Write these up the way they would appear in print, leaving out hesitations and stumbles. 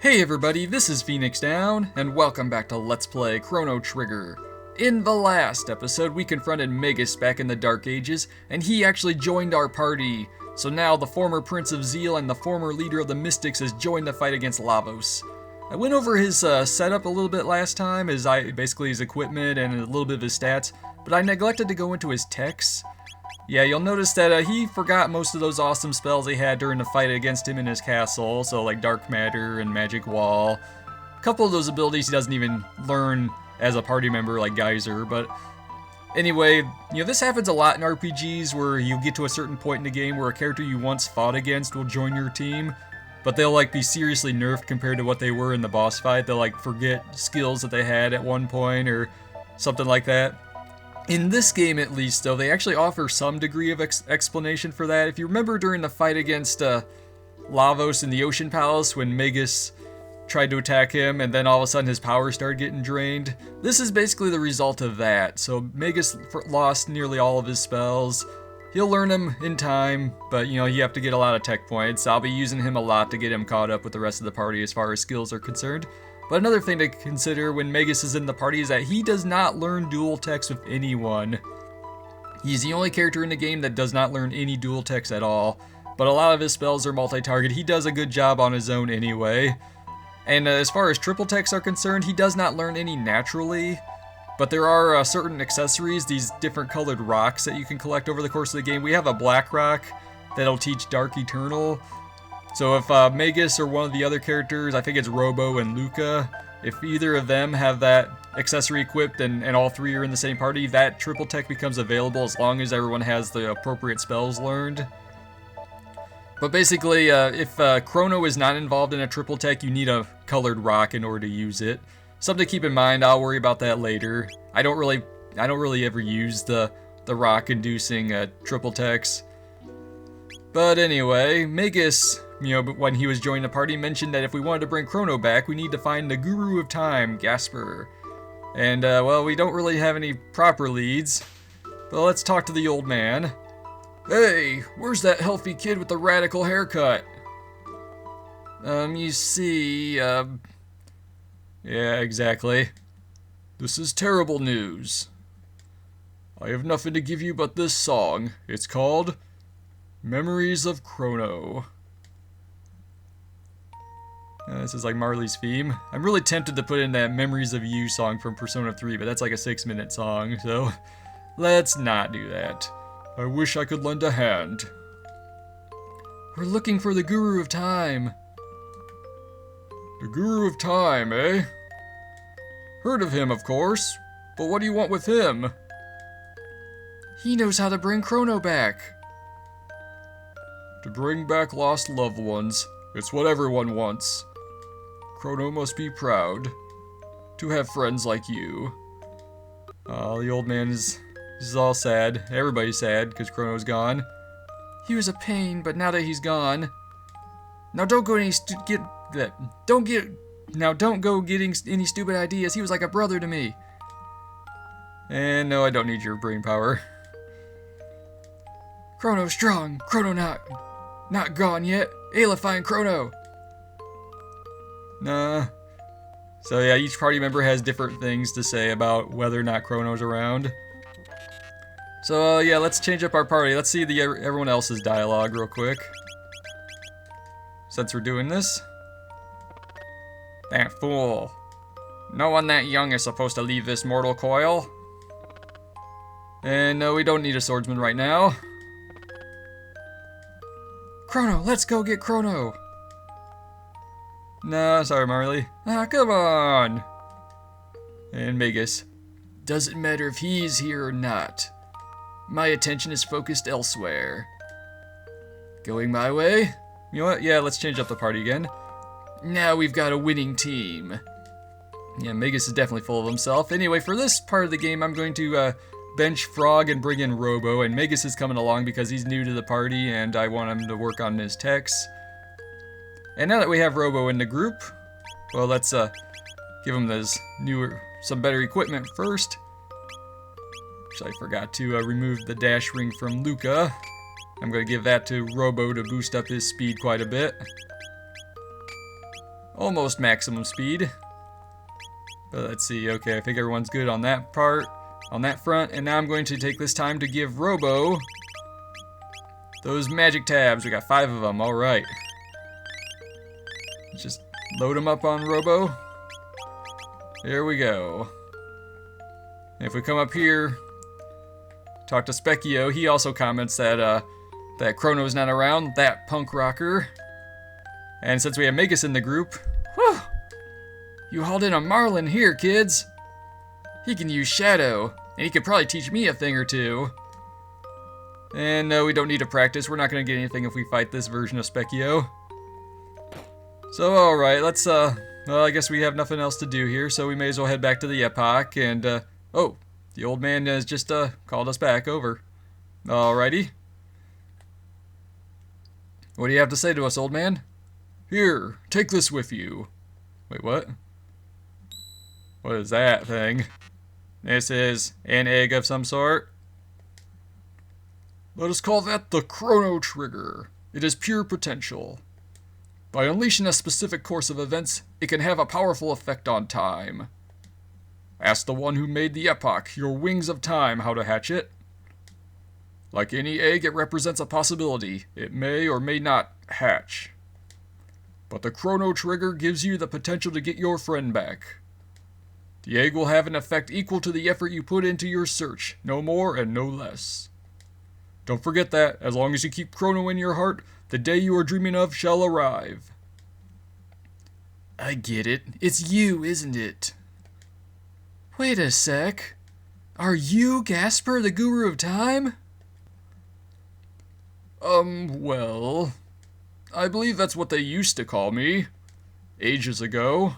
Hey everybody, this is Phoenix Down, and welcome back to Let's Play Chrono Trigger. In the last episode, we confronted Magus back in the Dark Ages, and he actually joined our party. So now the former Prince of Zeal and the former leader of the Mystics has joined the fight against Lavos. I went over his setup a little bit last time, basically his equipment and a little bit of his stats, but I neglected to go into his techs. Yeah, you'll notice that he forgot most of those awesome spells he had during the fight against him in his castle, so like Dark Matter and Magic Wall. A couple of those abilities he doesn't even learn as a party member like Geyser, but anyway, this happens a lot in RPGs where you get to a certain point in the game where a character you once fought against will join your team, but they'll be seriously nerfed compared to what they were in the boss fight. They'll forget skills that they had at one point or something like that. In this game, at least, though, they actually offer some degree of explanation for that. If you remember during the fight against Lavos in the Ocean Palace, when Magus tried to attack him, and then all of a sudden his power started getting drained, this is basically the result of that. So Magus lost nearly all of his spells. He'll learn them in time, but you have to get a lot of tech points. I'll be using him a lot to get him caught up with the rest of the party as far as skills are concerned. But another thing to consider when Magus is in the party is that he does not learn dual techs with anyone. He's the only character in the game that does not learn any dual techs at all, but a lot of his spells are multi-target. He does a good job on his own anyway. And as far as triple techs are concerned, he does not learn any naturally, but there are certain accessories, these different colored rocks that you can collect over the course of the game. We have a black rock that'll teach Dark Eternal. So if Magus or one of the other characters, I think it's Robo and Luca, if either of them have that accessory equipped and all three are in the same party, that triple tech becomes available as long as everyone has the appropriate spells learned. But basically, if Crono is not involved in a triple tech, you need a colored rock in order to use it. Something to keep in mind, I'll worry about that later. I don't really ever use the rock-inducing triple techs. But anyway, Magus, when he was joining the party, mentioned that if we wanted to bring Crono back, we need to find the Guru of Time, Gasper. And, well, we don't really have any proper leads, but let's talk to the old man. Hey, where's that healthy kid with the radical haircut? You see, yeah, exactly. This is terrible news. I have nothing to give you but this song. It's called Memories of Crono. This is like Marle's theme. I'm really tempted to put in that Memories of You song from Persona 3, but that's like a 6-minute song, so let's not do that. I wish I could lend a hand. We're looking for the Guru of Time. The Guru of Time, eh? Heard of him, of course, but what do you want with him? He knows how to bring Crono back. To bring back lost loved ones. It's what everyone wants. Crono must be proud to have friends like you. The old man is all sad. Everybody's sad because Crono's gone. He was a pain, but now that he's gone. Now don't go getting any stupid ideas. He was like a brother to me. And no, I don't need your brain power. Crono strong. Crono not gone yet. Ayla, find Crono. Nah. So yeah, each party member has different things to say about whether or not Crono's around. So yeah, let's change up our party. Let's see everyone else's dialogue real quick. Since we're doing this. That fool. No one that young is supposed to leave this mortal coil. And no, we don't need a swordsman right now. Crono, let's go get Crono. Nah, sorry, Marle. Come on. And Magus. Doesn't matter if he's here or not. My attention is focused elsewhere. Going my way? You know what? Yeah, let's change up the party again. Now we've got a winning team. Yeah, Magus is definitely full of himself. Anyway, for this part of the game, I'm going to bench Frog and bring in Robo, and Magus is coming along because he's new to the party and I want him to work on his techs. And now that we have Robo in the group, well, let's give him some better equipment first. Actually, I forgot to remove the dash ring from Luca. I'm going to give that to Robo to boost up his speed quite a bit. almost maximum speed. But let's see, okay, I think everyone's good on that part, on that front, and now I'm going to take this time to give Robo those magic tabs. We got 5 of them, alright. Let's just load them up on Robo. There we go. And if we come up here, talk to Specchio, he also comments that that Crono's not around, that punk rocker. And since we have Magus in the group, whew, you hauled in a Marlin here, kids. He can use Shadow, and he could probably teach me a thing or two. And no, we don't need to practice. We're not going to get anything if we fight this version of Specchio. So, alright, let's, well, I guess we have nothing else to do here, so we may as well head back to the Epoch, and, oh, the old man has just, called us back over. Alrighty. What do you have to say to us, old man? Here, take this with you. Wait, what? What is that thing? This is an egg of some sort. Let us call that the Chrono Trigger. It is pure potential. By unleashing a specific course of events, it can have a powerful effect on time. Ask the one who made the Epoch, your wings of time, how to hatch it. Like any egg, it represents a possibility. It may or may not hatch. But the Chrono Trigger gives you the potential to get your friend back. The egg will have an effect equal to the effort you put into your search, no more and no less. Don't forget that, as long as you keep Crono in your heart, the day you are dreaming of shall arrive. I get it. It's you, isn't it? Wait a sec. Are you Gasper, the Guru of Time? Well, I believe that's what they used to call me, ages ago.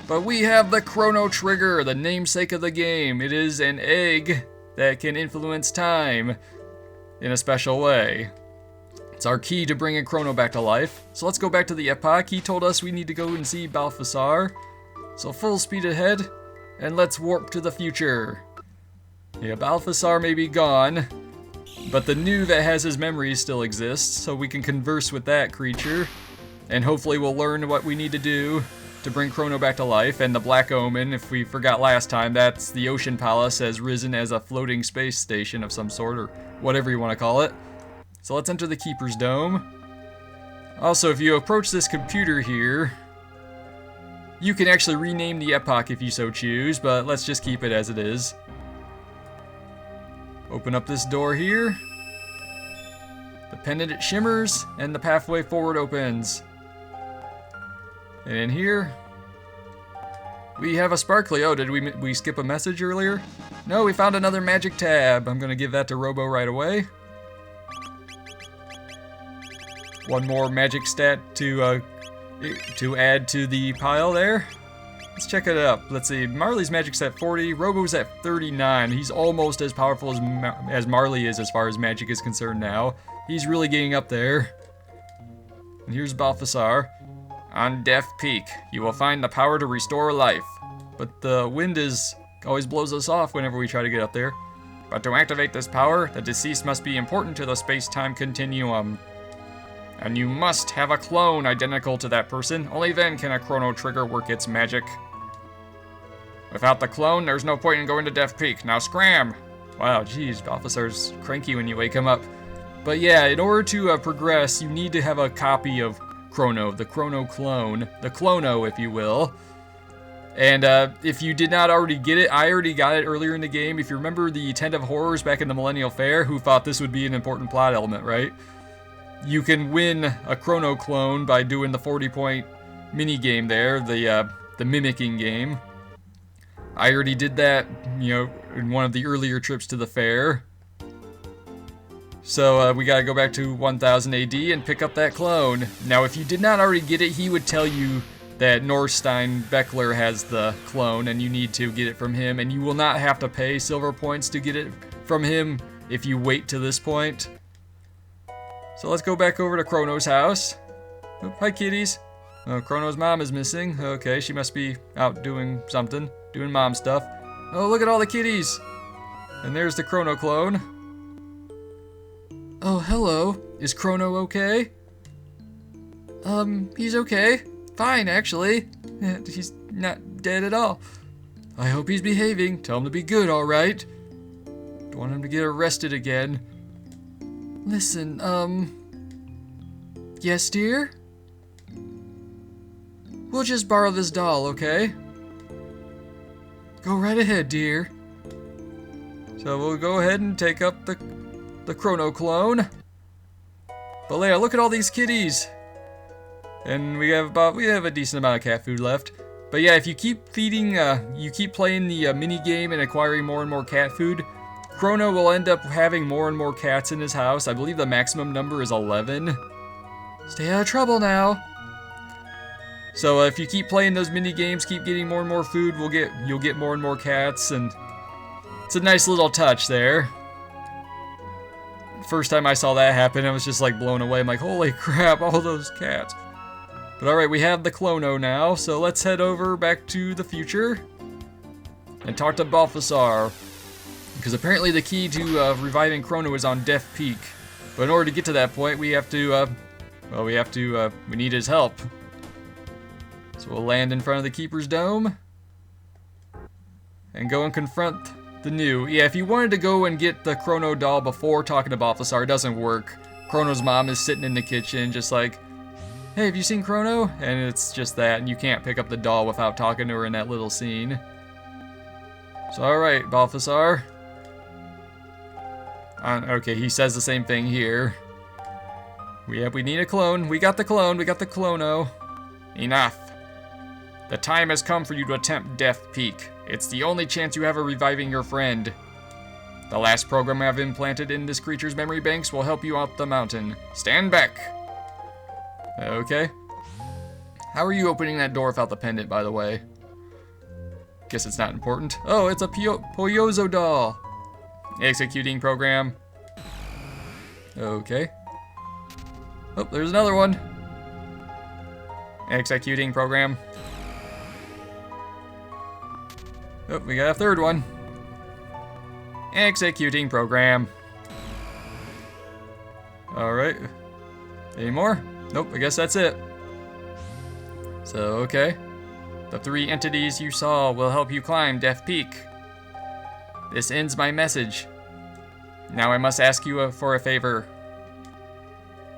But we have the Chrono Trigger, the namesake of the game. It is an egg that can influence time in a special way. It's our key to bringing Crono back to life. So let's go back to the Epoch. He told us we need to go and see Balthasar. So full speed ahead, and let's warp to the future. Yeah, Balthasar may be gone, but the Nune that has his memories still exists, so we can converse with that creature. And hopefully we'll learn what we need to do to bring Crono back to life. And the Black Omen, if we forgot last time, that's the Ocean Palace has risen as a floating space station of some sort, or whatever you want to call it. So let's enter the Keeper's Dome. Also, if you approach this computer here, you can actually rename the Epoch if you so choose, but let's just keep it as it is. Open up this door here. The pendant shimmers, and the pathway forward opens. And in here, we have a sparkly. Oh, did we skip a message earlier? No, we found another magic tab. I'm gonna give that to Robo right away. One more magic stat to add to the pile there. Let's check it up. Let's see. Marle's magic's at 40. Robo's at 39. He's almost as powerful as Marle is as far as magic is concerned now. He's really getting up there. And here's Balthasar. On Death Peak, you will find the power to restore life. But the wind always blows us off whenever we try to get up there. But to activate this power, the deceased must be important to the space-time continuum. And you must have a clone identical to that person. Only then can a Chrono Trigger work its magic. Without the clone, there's no point in going to Death Peak. Now scram! Wow, geez, Balthasar's cranky when you wake him up. But yeah, in order to progress, you need to have a copy of Crono, the Chrono clone, the Clono, if you will. And if you did not already get it, I already got it earlier in the game. If you remember the Tent of Horrors back in the Millennial Fair, who thought this would be an important plot element, right? You can win a Crono clone by doing the 40-point mini-game there, the mimicking game. I already did that, you know, in one of the earlier trips to the fair. So we gotta go back to 1000 AD and pick up that clone. Now, if you did not already get it, he would tell you that Norstein Beckler has the clone, and you need to get it from him, and you will not have to pay silver points to get it from him if you wait to this point. So let's go back over to Crono's house. Oh, hi, kitties. Oh, Crono's mom is missing. Okay, she must be out doing something, doing mom stuff. Oh, look at all the kitties. And there's the Crono clone. Oh, hello. Is Crono okay? He's okay. fine, actually. He's not dead at all. I hope he's behaving. Tell him to be good, alright? Don't want him to get arrested again. Listen, yes, dear? We'll just borrow this doll, okay? Go right ahead, dear. So we'll go ahead and take up the Chrono clone. But Leia, look at all these kitties. And we have a decent amount of cat food left. But yeah, if you keep feeding, you keep playing the mini game and acquiring more and more cat food, Crono will end up having more and more cats in his house. I believe the maximum number is 11. Stay out of trouble now. So if you keep playing those mini games, keep getting more and more food, you'll get more and more cats, and it's a nice little touch there. First time I saw that happen, I was just like blown away. I'm like, holy crap, all those cats. But alright, we have the Chrono now, so let's head over back to the future and talk to Balthasar. Because apparently the key to reviving Chrono is on Death Peak. But in order to get to that point, we need his help. So we'll land in front of the Keeper's Dome and go and confront the new. Yeah, if you wanted to go and get the Chrono doll before talking to Balthasar, it doesn't work. Chrono's mom is sitting in the kitchen just like, hey, have you seen Chrono? And it's just that, and you can't pick up the doll without talking to her in that little scene. So alright, Balthasar. Okay, he says the same thing here. We need a clone. We got the clone. We got the Chrono. Enough. The time has come for you to attempt Death Peak. It's the only chance you have of reviving your friend. The last program I've implanted in this creature's memory banks will help you out the mountain. Stand back. Okay. How are you opening that door without the pendant, by the way? Guess it's not important. Oh, it's a Poyozo doll. Executing program. Okay. Oh, there's another one. Executing program. Oh, we got a third one. Executing program. Alright. Any more? Nope, I guess that's it. So, okay. The 3 entities you saw will help you climb Death Peak. This ends my message. Now I must ask you for a favor.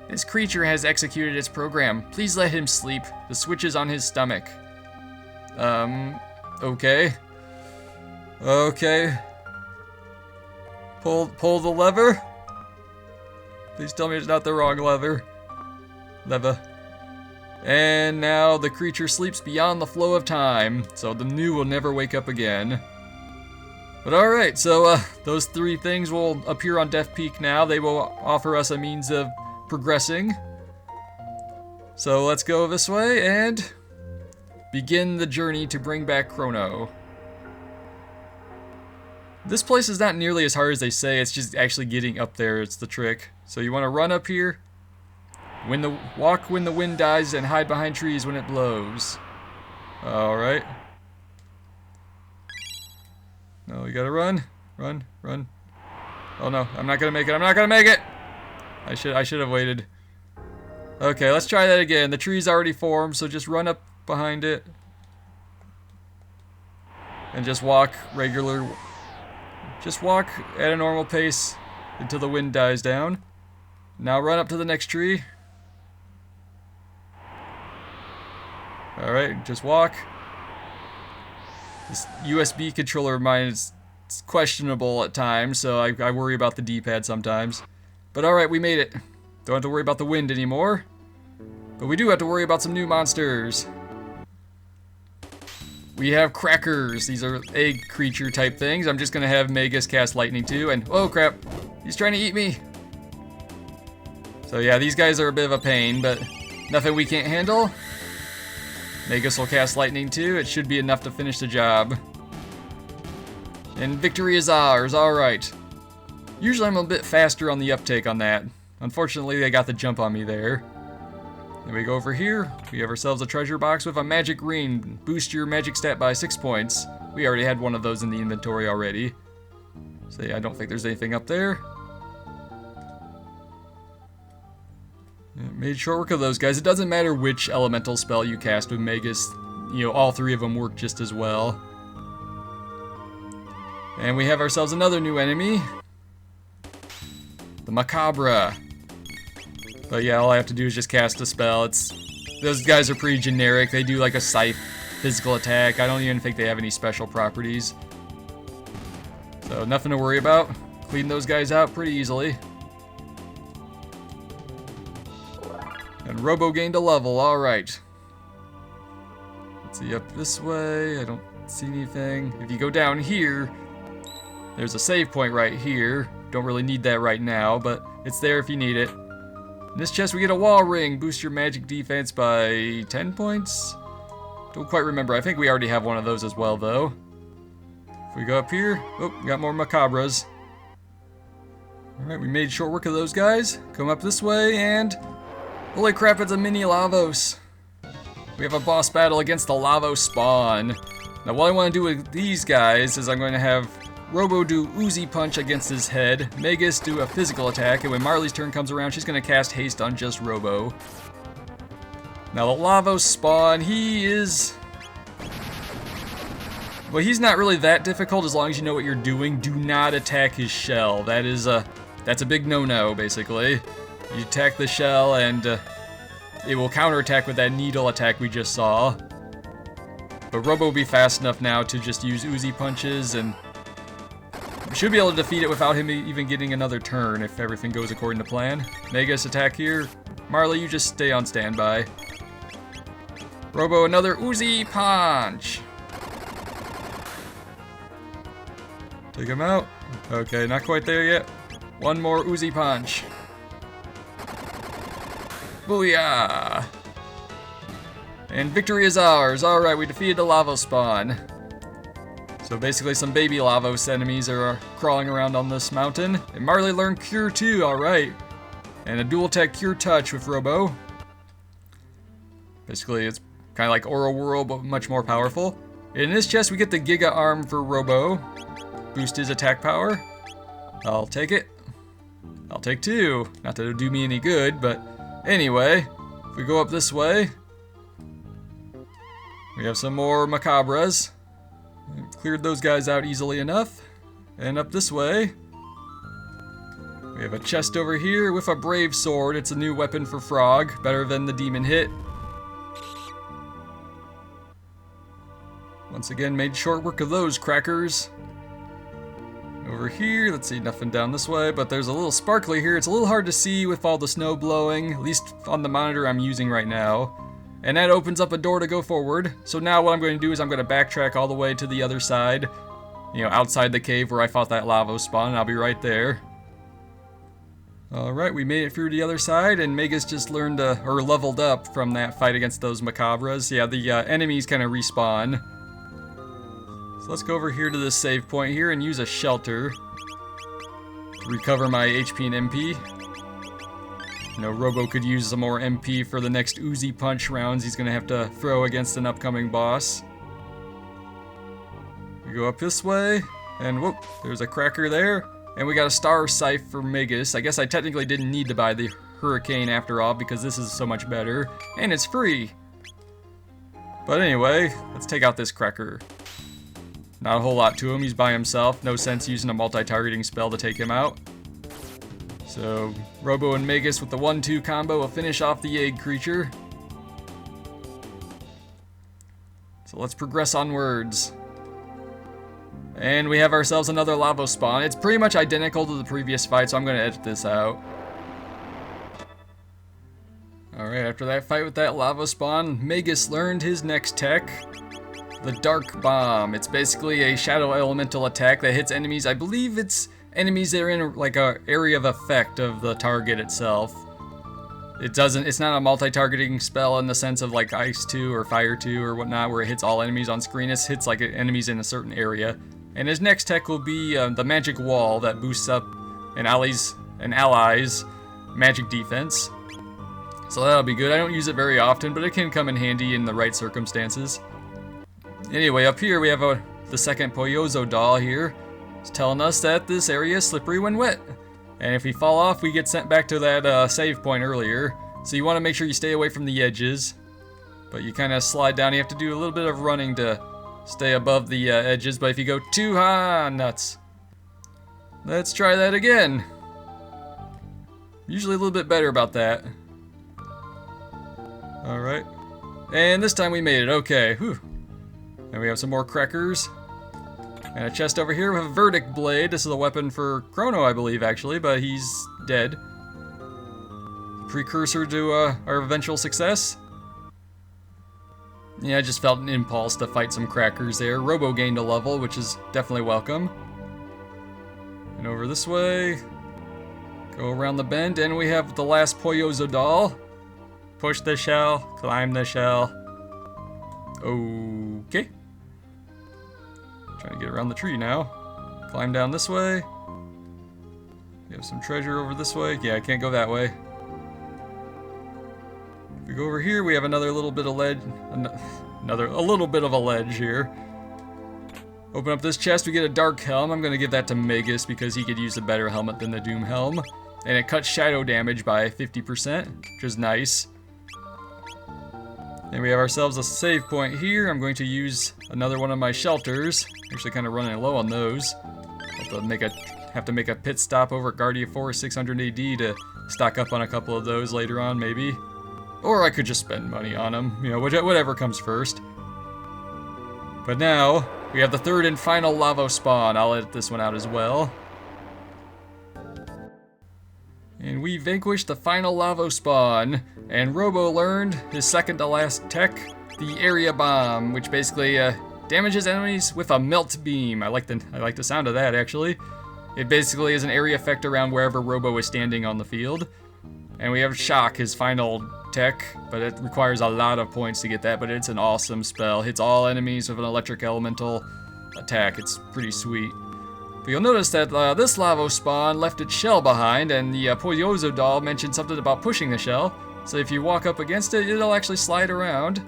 This creature has executed its program. Please let him sleep. The switch is on his stomach. Okay. Okay. Pull the lever? Please tell me it's not the wrong lever. Lever. And now the creature sleeps beyond the flow of time, so the new will never wake up again. But alright, so those 3 things will appear on Death Peak now. They will offer us a means of progressing. So let's go this way and begin the journey to bring back Crono. This place is not nearly as hard as they say, it's just actually getting up there, it's the trick. So you want to run up here, walk when the wind dies, and hide behind trees when it blows. Alright. No, you gotta run. Run. Oh no, I'm not gonna make it! I should have waited. Okay, let's try that again. The tree's already formed, so just run up behind it. And just walk Just walk at a normal pace until the wind dies down. Now run up to the next tree. Alright, just walk. This USB controller of mine is questionable at times, so I worry about the D-pad sometimes. But alright, we made it. Don't have to worry about the wind anymore. But we do have to worry about some new monsters. We have crackers. These are egg creature type things. I'm just gonna have Magus cast lightning too, and oh crap, he's trying to eat me. So yeah, these guys are a bit of a pain, but nothing we can't handle. Magus will cast lightning too. It should be enough to finish the job. And victory is ours. Alright. Usually I'm a bit faster on the uptake on that. Unfortunately, they got the jump on me there. Then we go over here. We have ourselves a treasure box with a magic ring. Boost your magic stat by 6 points. We already had one of those in the inventory already. So yeah, I don't think there's anything up there. Made short work of those guys. It doesn't matter which elemental spell you cast with Magus. You know, all three of them work just as well. And we have ourselves another new enemy. The Macabre. But yeah, all I have to do is just cast a spell. Those guys are pretty generic. They do like a scythe physical attack. I don't even think they have any special properties. So nothing to worry about. Clean those guys out pretty easily. And Robo gained a level, alright. Let's see, up this way, I don't see anything. If you go down here, there's a save point right here. Don't really need that right now, but it's there if you need it. In this chest we get a wall ring, boost your magic defense by 10 points? Don't quite remember, I think we already have one of those as well though. If we go up here, oh, we got more Macabras. Alright, we made short work of those guys. Come up this way and... holy crap, it's a mini Lavos. We have a boss battle against the Lavos spawn. Now what I want to do with these guys is I'm going to have Robo do Uzi Punch against his head, Magus do a physical attack, and when Marle's turn comes around, she's going to cast Haste on just Robo. Now the Lavos spawn, he is... well, he's not really that difficult as long as you know what you're doing. Do not attack his shell. That's a big no-no, basically. You attack the shell and it will counterattack with that needle attack we just saw. But Robo will be fast enough now to just use Uzi punches and we should be able to defeat it without him even getting another turn if everything goes according to plan. Magus attack here. Marle, you just stay on standby. Robo, another Uzi punch. Take him out. Okay, not quite there yet. One more Uzi punch. Booyah! And victory is ours. Alright, we defeated the Lavos spawn. So basically some baby Lavos enemies are crawling around on this mountain. And Marle learned Cure 2, alright. And a dual tech Cure Touch with Robo. Basically it's kind of like Oral Whirl, but much more powerful. In this chest we get the Giga Arm for Robo. Boost his attack power. I'll take it. I'll take 2. Not that it'll do me any good, but anyway, if we go up this way, we have some more Macabras. We've cleared those guys out easily enough. And up this way, we have a chest over here with a Brave Sword. It's a new weapon for Frog, better than the Demon Hit. Once again, made short work of those crackers. Over here, let's see, nothing down this way, but there's a little sparkly here. It's a little hard to see with all the snow blowing, at least on the monitor I'm using right now. And that opens up a door to go forward. So now what I'm going to do is I'm going to backtrack all the way to the other side, you know, outside the cave where I fought that Lavos spawn, and I'll be right there. Alright, we made it through the other side, and Magus just learned, or leveled up from that fight against those Macabras. Yeah, the enemies kind of respawn. So let's go over here to this save point here and use a shelter to recover my HP and MP. You know, Robo could use some more MP for the next Uzi Punch rounds he's gonna have to throw against an upcoming boss. We go up this way, and whoop, there's a cracker there. And we got a Star Scythe for Magus. I guess I technically didn't need to buy the Hurricane after all because this is so much better. And it's free. But anyway, let's take out this cracker. Not a whole lot to him, he's by himself. No sense using a multi-targeting spell to take him out. So, Robo and Magus with the 1-2 combo will finish off the egg creature. So let's progress onwards. And we have ourselves another Lavos spawn. It's pretty much identical to the previous fight, so I'm going to edit this out. Alright, after that fight with that Lavos spawn, Magus learned his next tech. The Dark Bomb. It's basically a shadow elemental attack that hits enemies. I believe it's enemies that are in like a area of effect of the target itself. It's not a multi-targeting spell in the sense of like Ice 2 or Fire 2 or whatnot where it hits all enemies on screen. It hits like enemies in a certain area. And his next tech will be the Magic Wall that boosts up an allies' magic defense. So that'll be good. I don't use it very often, but it can come in handy in the right circumstances. Anyway, up here we have the second Poyozo doll here. It's telling us that this area is slippery when wet. And if we fall off, we get sent back to that save point earlier. So you want to make sure you stay away from the edges. But you kind of slide down. You have to do a little bit of running to stay above the edges. But if you go too high, nuts. Let's try that again. Usually a little bit better about that. Alright. And this time we made it. Okay. Whew. And we have some more crackers. And a chest over here with a verdict blade. This is a weapon for Crono, I believe, actually, but he's dead. Precursor to our eventual success. Yeah, I just felt an impulse to fight some crackers there. Robo gained a level, which is definitely welcome. And over this way. Go around the bend, and we have the last Poyozo doll. Push the shell, climb the shell. Okay. Trying to get around the tree now. Climb down this way. We have some treasure over this way. Yeah, I can't go that way. If we go over here, we have another little bit of ledge. A little bit of a ledge here. Open up this chest, we get a dark helm. I'm gonna give that to Magus because he could use a better helmet than the Doom helm. And it cuts shadow damage by 50%, which is nice. And we have ourselves a save point here. I'm going to use another one of my shelters. Actually kind of running low on those. Have to make a pit stop over at Guardia Forest 600 AD to stock up on a couple of those later on, maybe. Or I could just spend money on them, you know, whatever comes first. But now, we have the third and final lava spawn. I'll edit this one out as well. And we vanquished the final lava spawn. And Robo learned his second to last tech, the area bomb, which basically damages enemies with a melt beam. I like the sound of that, actually. It basically is an area effect around wherever Robo is standing on the field. And we have Shock, his final tech, but it requires a lot of points to get that, but it's an awesome spell. Hits all enemies with an electric elemental attack. It's pretty sweet. But you'll notice that this lava spawn left its shell behind, and the Poyozo doll mentioned something about pushing the shell. So if you walk up against it, it'll actually slide around.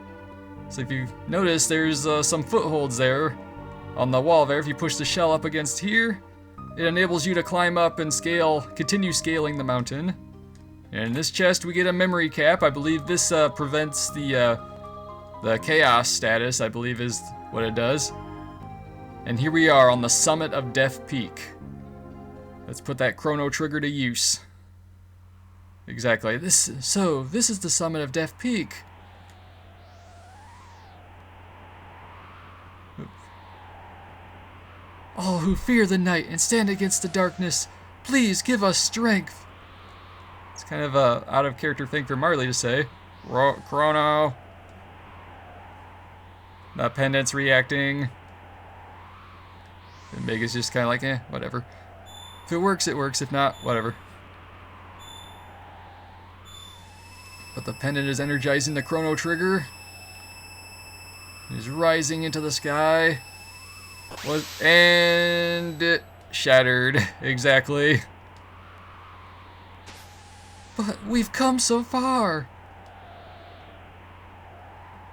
So if you notice, there's some footholds there on the wall there. If you push the shell up against here, it enables you to climb up and continue scaling the mountain. And in this chest, we get a memory cap. I believe this prevents the chaos status, I believe is what it does. And here we are on the summit of Death Peak. Let's put that Chrono Trigger to use. Exactly. This is the summit of Death Peak. All who fear the night and stand against the darkness, please give us strength. It's kind of a out of character thing for Marle to say. Crono. The pendant's reacting. And Magus just kind of like, whatever. If it works, it works. If not, whatever. But the pendant is energizing the Chrono Trigger. It is rising into the sky. And it shattered. Exactly. But we've come so far.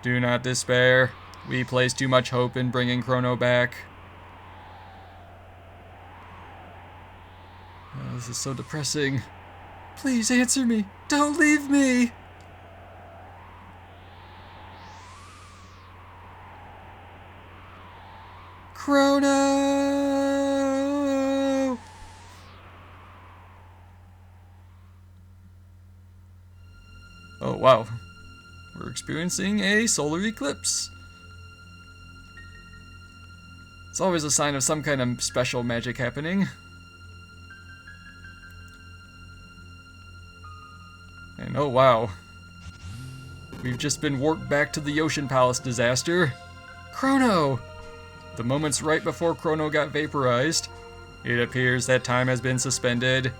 Do not despair. We place too much hope in bringing Crono back. Oh, this is so depressing. Please answer me. Don't leave me. Crono! Oh, wow. We're experiencing a solar eclipse. It's always a sign of some kind of special magic happening. And oh, wow. We've just been warped back to the Ocean Palace disaster. Crono! The moments right before Crono got vaporized. It appears that time has been suspended.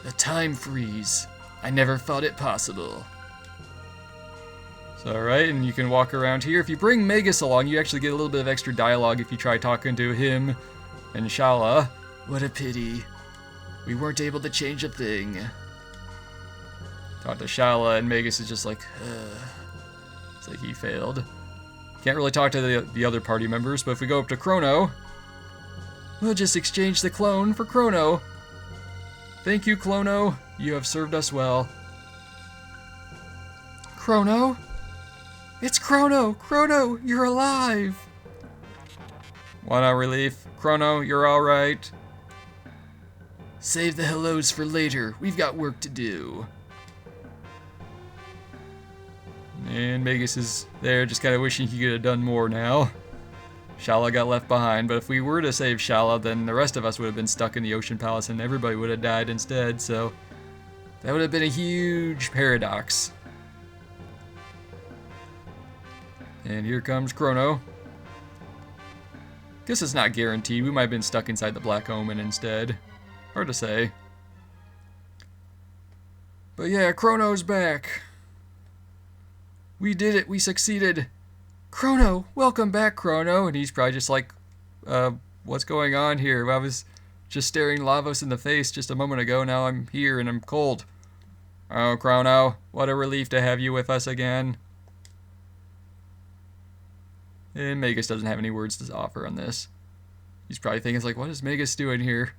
A time freeze. I never thought it possible. So, alright, and you can walk around here. If you bring Magus along, you actually get a little bit of extra dialogue if you try talking to him and Shala. What a pity. We weren't able to change a thing. Talk to Shala, and Magus is just like, it's like he failed. Can't really talk to the other party members, but if we go up to Crono, we'll just exchange the clone for Crono. Thank you, Clono. You have served us well. Crono? It's Crono! Crono, you're alive! Want our relief? Crono, you're alright. Save the hellos for later. We've got work to do. And Magus is there, just kind of wishing he could have done more now. Shala got left behind, but if we were to save Shala, then the rest of us would have been stuck in the Ocean Palace and everybody would have died instead, so that would have been a huge paradox. And here comes Crono. Guess it's not guaranteed. We might have been stuck inside the Black Omen instead. Hard to say. But yeah, Crono's back. We did it. We succeeded. Crono, welcome back, Crono. And he's probably just like, what's going on here? I was just staring Lavos in the face just a moment ago. Now I'm here and I'm cold. Oh, Crono, what a relief to have you with us again. And Magus doesn't have any words to offer on this. He's probably thinking, like, what is Magus doing here?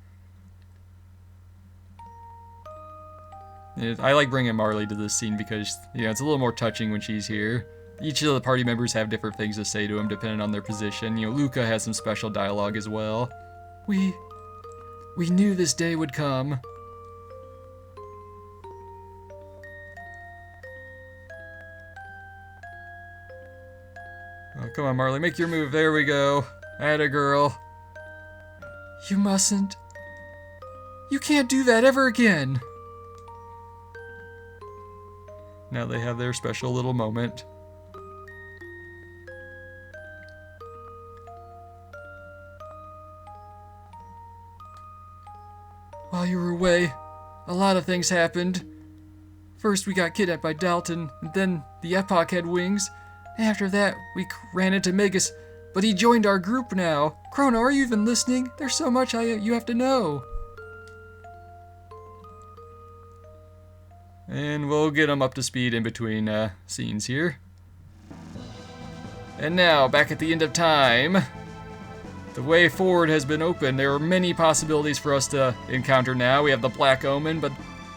I like bringing Marle to this scene because, you know, it's a little more touching when she's here. Each of the party members have different things to say to him depending on their position. You know, Luca has some special dialogue as well. We knew this day would come. Oh, come on, Marle, make your move. There we go. Atta girl. You mustn't. You can't do that ever again. Now they have their special little moment. While you were away, a lot of things happened. First we got kidnapped by Dalton, and then the Epoch had wings. After that, we ran into Magus, but he joined our group now. Crono, are you even listening? There's so much you have to know. And we'll get him up to speed in between scenes here. And now, back at the end of time, the way forward has been opened. There are many possibilities for us to encounter now. We have the Black Omen, but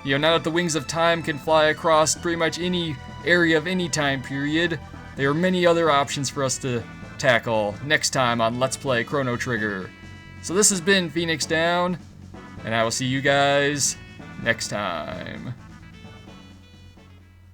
you know, now that the Wings of Time can fly across pretty much any area of any time period, there are many other options for us to tackle next time on Let's Play Chrono Trigger. So this has been Phoenix Down, and I will see you guys next time.